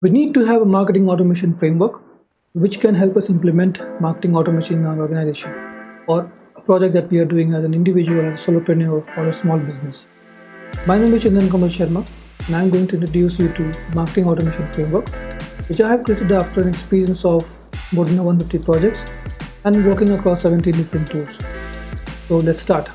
We need to have a marketing automation framework which can help us implement marketing automation in our organization or a project that we are doing as an individual, as a solopreneur, or a small business. My name is Chandan Kamal Sharma, and I'm going to introduce you to marketing automation framework, which I have created after an experience of more than 150 projects and working across 17 different tools. So let's start.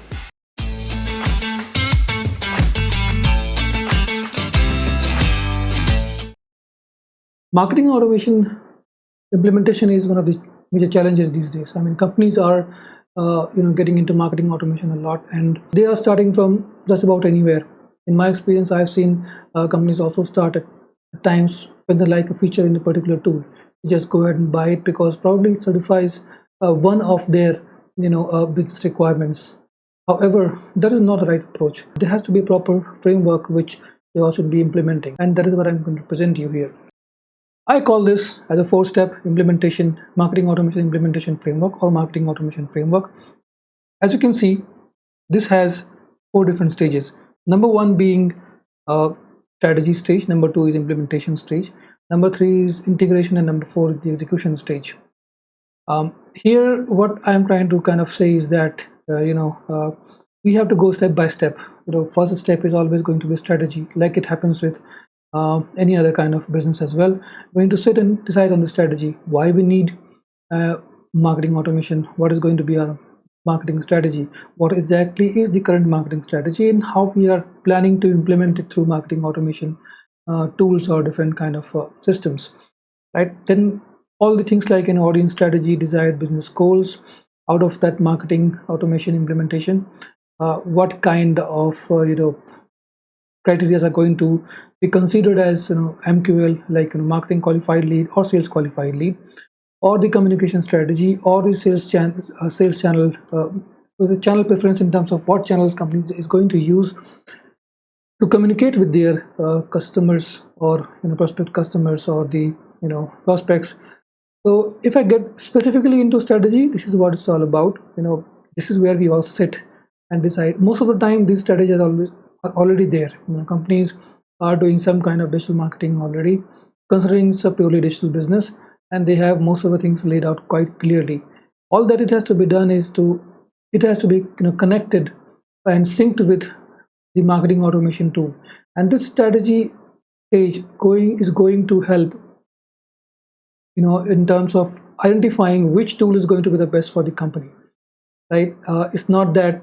Marketing automation implementation is one of the major challenges these days. I mean, companies are getting into marketing automation a lot, and they are starting from just about anywhere. In my experience, I've seen companies also start at times when they like a feature in a particular tool. You just go ahead and buy it because probably it satisfies one of their business requirements. However, that is not the right approach. There has to be a proper framework which they also should be implementing, and that is what I'm going to present you here. I call this as a four-step implementation, marketing automation implementation framework or marketing automation framework. As you can see, this has four different stages. Number one being strategy stage, number two is implementation stage, number three is integration, and number four is the execution stage. Here, what I'm trying to kind of say is that we have to go step by step. First step is always going to be strategy, like it happens with any other kind of business as well. We need to sit and decide on the strategy, why we need marketing automation, what is going to be our marketing strategy, what exactly is the current marketing strategy, and how we are planning to implement it through marketing automation tools or different kind of systems, right? Then all the things like an audience strategy, desired business goals out of that marketing automation implementation, what kind of criteria are going to be considered as MQL, like marketing qualified lead or sales qualified lead, or the communication strategy, or the sales channel, the channel preference in terms of what channels company is going to use to communicate with their customers or prospect customers or the prospects. So if I get specifically into strategy, this is what it's all about. This is where we all sit and decide. Most of the time, these strategies are already there. Companies are doing some kind of digital marketing already, considering it's a purely digital business, and they have most of the things laid out quite clearly. All that it has to be done is it has to be connected and synced with the marketing automation tool. And this strategy stage is going to help in terms of identifying which tool is going to be the best for the company, right? It's not that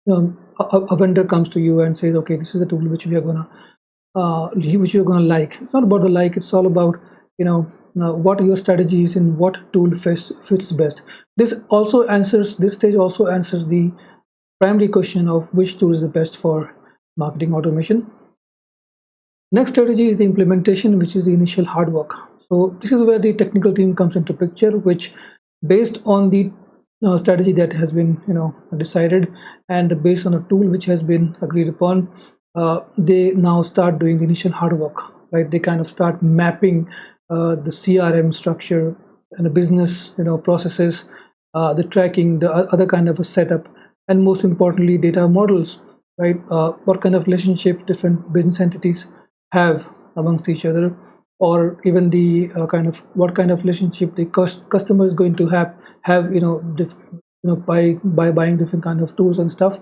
a vendor comes to you and says, okay, this is the tool which we are gonna like. It's not about the like, it's all about what your strategy is and what tool fits best. This stage also answers the primary question of which tool is the best for marketing automation. Next strategy is the implementation, which is the initial hard work. So this is where the technical team comes into picture, which based on the strategy that has been decided and based on a tool which has been agreed upon, they now start doing the initial hard work, right? They kind of start mapping the CRM structure and the business processes, the tracking, the other kind of a setup, and most importantly data models, right? What kind of relationship different business entities have amongst each other, or even the what kind of relationship the customer is going to have by buying different kind of tools and stuff.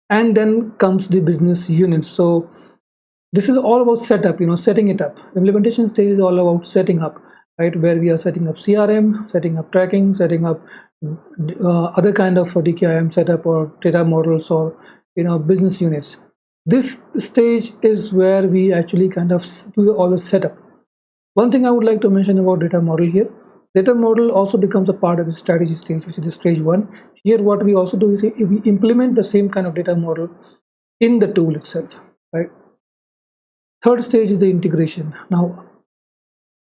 And then comes the business units. So this is all about setup, setting it up. Implementation stage is all about setting up, right? Where we are setting up CRM, setting up tracking, setting up other kind of DKIM setup or data models or business units. This stage is where we actually kind of do all the setup. One thing I would like to mention about data model here, data model also becomes a part of the strategy stage, which is the stage one. Here what we also do is we implement the same kind of data model in the tool itself, right? Third stage is the integration. Now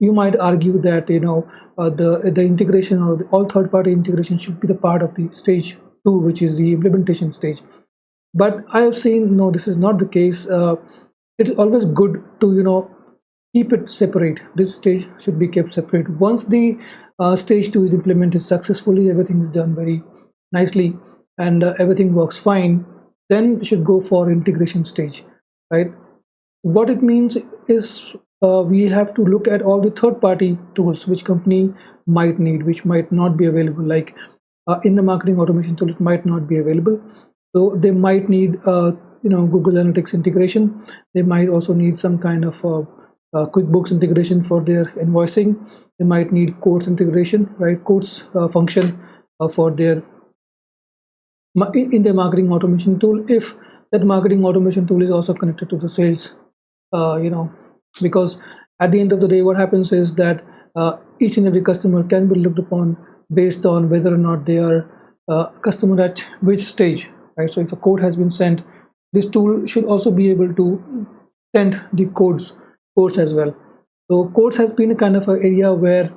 you might argue that the integration or all third-party integration should be the part of the stage two, which is the implementation stage. But I have seen, no, this is not the case. It's always good to keep it separate. This stage should be kept separate. Once the stage two is implemented successfully, everything is done very nicely and everything works fine, then you should go for integration stage, right? What it means is we have to look at all the third-party tools which company might need, which might not be available. Like in the marketing automation tool, it might not be available. So they might need, Google Analytics integration. They might also need some kind of QuickBooks integration for their invoicing. They might need Quotes integration, right? Quotes function for their in their marketing automation tool. If that marketing automation tool is also connected to the sales, because at the end of the day, what happens is that each and every customer can be looked upon based on whether or not they are customer at which stage, right? So if a code has been sent, this tool should also be able to send the codes as well. So codes has been a kind of an area where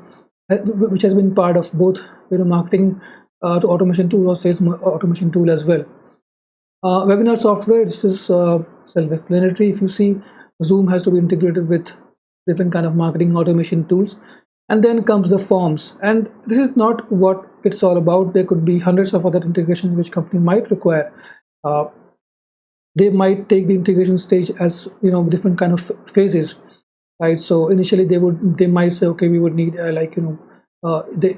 which has been part of both marketing to automation tool or sales automation tool as well. Webinar software, this is self-explanatory. If you see, Zoom has to be integrated with different kind of marketing automation tools. And then comes the forms, and this is not what it's all about. There could be hundreds of other integrations which company might require. They might take the integration stage as different kind of phases, right? So initially they might say, okay, we would need the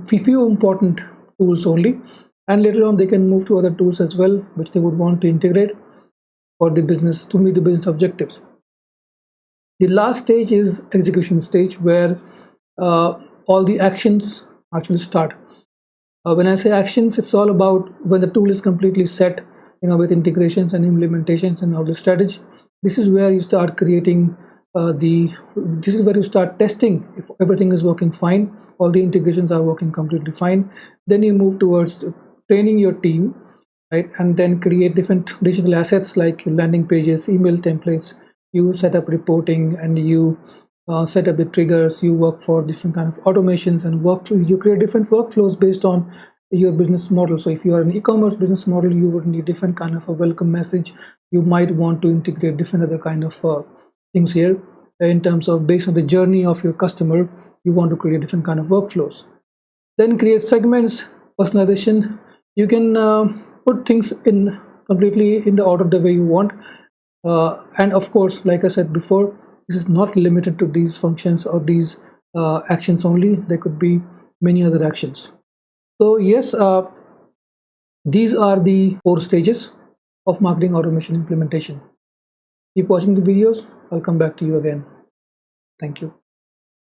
few important tools only, and later on they can move to other tools as well which they would want to integrate for the business to meet the business objectives. The last stage is execution stage, where all the actions actually start. When I say actions, it's all about when the tool is completely set, with integrations and implementations and all the strategy. This is where you start creating this is where you start testing if everything is working fine, all the integrations are working completely fine. Then you move towards training your team, right? And then create different digital assets like your landing pages, email templates. You set up reporting, and you set up the triggers. You work for different kind of automations and workflow. You create different workflows based on your business model. So if you are an e-commerce business model, you would need different kind of a welcome message. You might want to integrate different other kind of things here in terms of based on the journey of your customer. You want to create different kind of workflows. Then create segments, personalization. You can put things in completely in the order the way you want. And of course, like I said before, this is not limited to these functions or these actions only. There could be many other actions. So yes, these are the 4 stages of marketing automation implementation. Keep watching the videos. I'll come back to you again. Thank you.